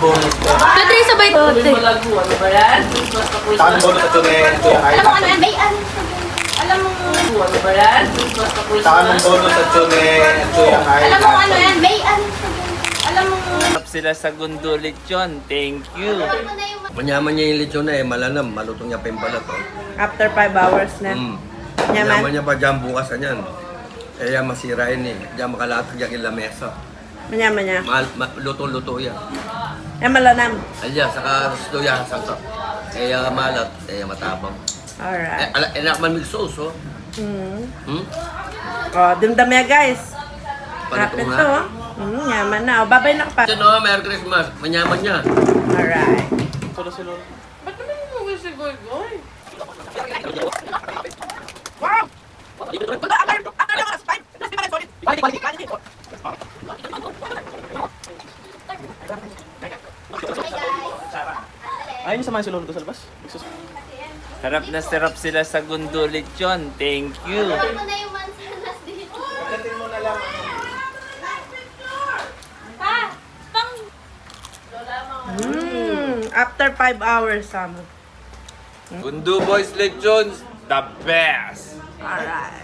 bonus ko. Tatry sabay to. Malago, ano ba yan? Basta po Saka ng bonus sa tuloy. Alam mo ano yan? May ano? Alam mo... ano ba yan? Basta po Saka ng bonus sa tuloy. Alam mo ano yan? May ano? Alam mo... Sarap sila sa Gundo Lechon. Thank you. Manyaman niya yung lechon na eh, malanam, malutong niya pa yung balat. Oh. After 5 hours na. Manyaman Yaman. niya pa dyan bukas na yan. Kaya masirain eh, diyan makalatag yan yung lamesa. Manyaman niya. Luto-luto yan. Malanam. Alya, saka suya, sangkap. Kaya malat, kaya matapang. Alright. Enak man may sauce, oh. Oh, dimdam ya guys. Kapit Paluto to. nga. Yaman na. Oh, babay na ka pa. Ito no, Merry Christmas. Manyaman niya. Alright. Ba't naman umuwi si Goy Goy? Ayun yung samahan si Lolo ko sa labas. Sarap na sarap sila sa Gundo Lechon. Thank you. Alam mo na yung mansanas dito. Pagdating mo na lang. Pa! Pang... After 5 hours, Samo. Gundo Boys Lechon, the best. Alright.